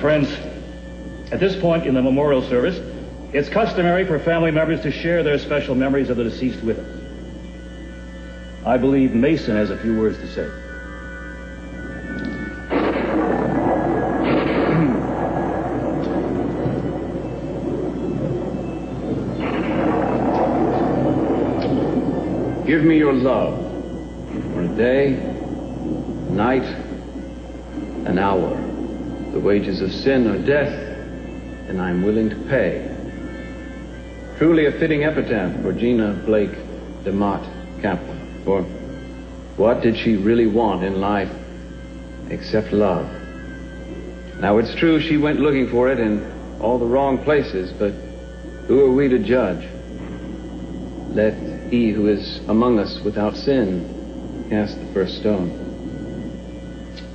Friends, at this point in the memorial service, it's customary for family members to share their special memories of the deceased with us. I believe Mason has a few words to say. Give me your love for a day, night, an hour. The wages of sin are death, and I'm willing to pay. Truly a fitting epitaph for Gina Blake DeMott Kaplan. For what did she really want in life except love? Now it's true she went looking for it in all the wrong places, but who are we to judge? Let he who is among us without sin cast the first stone.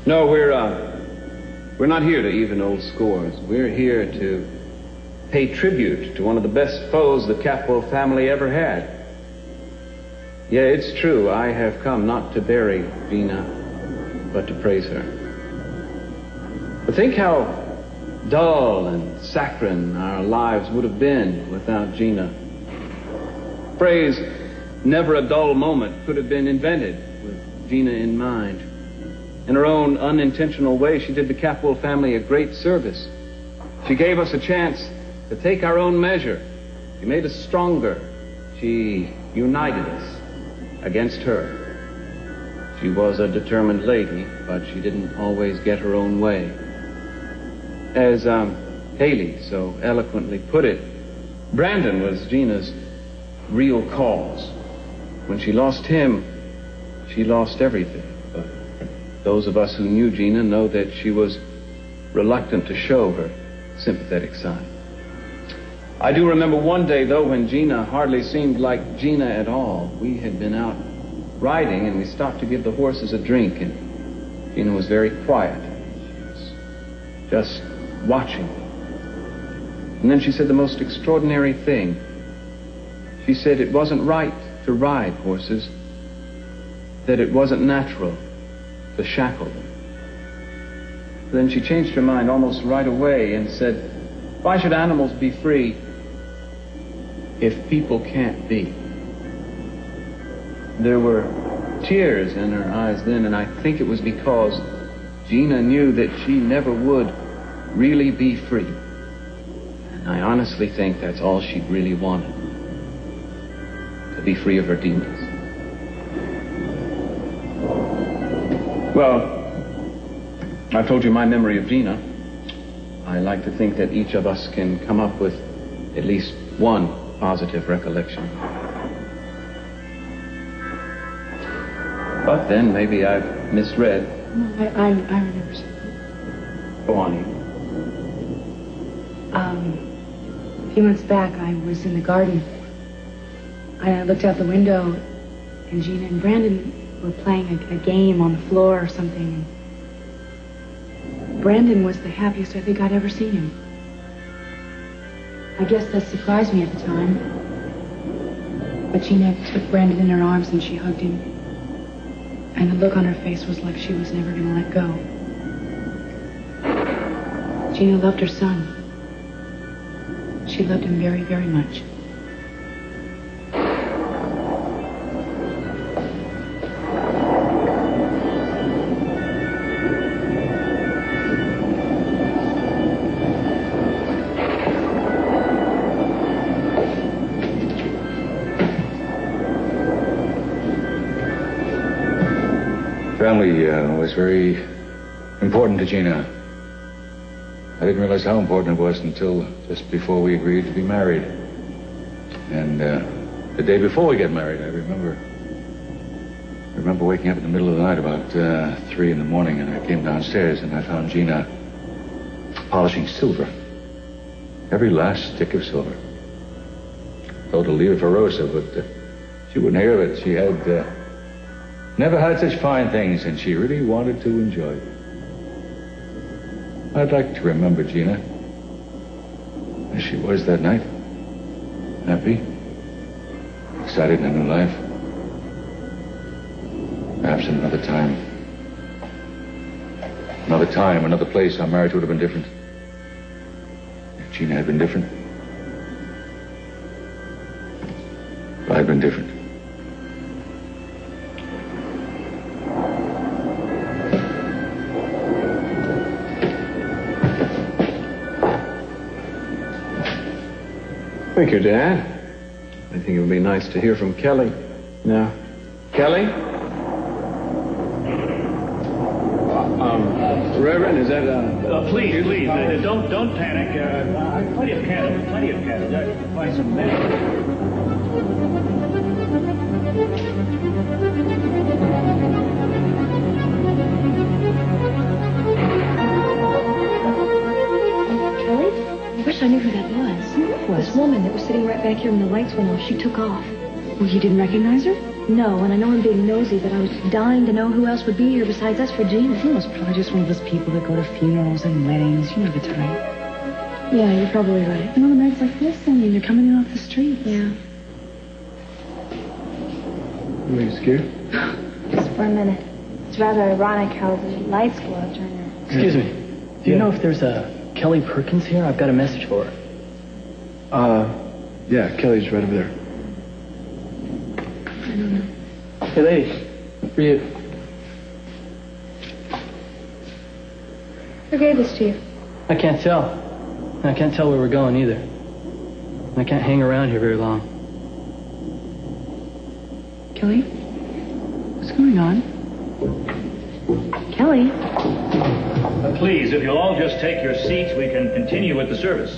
No, we're not here to even old scores. We're here to pay tribute to one of the best foes the Capwell family ever had. Yeah, it's true, I have come not to bury Gina, but to praise her. But think how dull and saccharine our lives would have been without Gina. Phrase, never a dull moment, could have been invented with Gina in mind. In her own unintentional way, she did the Capwell family a great service. She gave us a chance to take our own measure. She made us stronger. She united us against her. She was a determined lady, but she didn't always get her own way. As Haley so eloquently put it, Brandon was Gina's real cause. When she lost him, she lost everything. But those of us who knew Gina know that she was reluctant to show her sympathetic side. I do remember one day, though, when Gina hardly seemed like Gina at all. We had been out riding, and we stopped to give the horses a drink, and Gina was very quiet. She was just watching. And then she said the most extraordinary thing. She said it wasn't right to ride horses, that it wasn't natural to shackle them. Then she changed her mind almost right away and said, why should animals be free if people can't be? There were tears in her eyes then, and I think it was because Gina knew that she never would really be free. And I honestly think that's all she really wanted, to be free of her demons. Well, I've told you my memory of Gina. I like to think that each of us can come up with at least one positive recollection. But then maybe I've misread. No, I remember something. Go on, Eve. A few months back, I was in the garden. I looked out the window, and Gina and Brandon were playing a game on the floor or something. Brandon was the happiest I think I'd ever seen him. I guess that surprised me at the time. But Gina took Brandon in her arms and she hugged him. And the look on her face was like she was never going to let go. Gina loved her son. She loved him very, very much. Family was very important to Gina. I didn't realize how important it was until just before we agreed to be married. And the day before we got married, I remember waking up in the middle of the night about 3 in the morning, and I came downstairs and I found Gina polishing silver. Every last stick of silver. I told her to leave it for Rosa, but she wouldn't hear of it. She had never had such fine things, and she really wanted to enjoy it. I'd like to remember Gina as she was that night. Happy, excited in a new life. Perhaps in another time, another place, our marriage would have been different. Gina had been different. I've been different. Thank you, Dad. I think it would be nice to hear from Kelly. Now, Kelly? Reverend, is that Please, don't panic. Plenty of candles. I can find some Kelly? I wish I knew who that was. Who was? This woman that was sitting right back here when the lights went off. She took off. Well, you didn't recognize her? No, and I know I'm being nosy, but I was dying to know who else would be here besides us for Gina. It was probably just one of those people that go to funerals and weddings. You know the type. Yeah, you're probably right. You know, nights like this, I mean, you're coming in off the street. Yeah. Are you scared? Just for a minute. It's rather ironic how the lights go out during her. Excuse me. Do you know if there's a Kelly Perkins here? I've got a message for her. Yeah, Kelly's right over there. I don't know. Hey, lady. For you. Who gave this to you? I can't tell. And I can't tell where we're going either. And I can't hang around here very long. Kelly? What's going on? Kelly? Please, if you'll all just take your seats, we can continue with the service.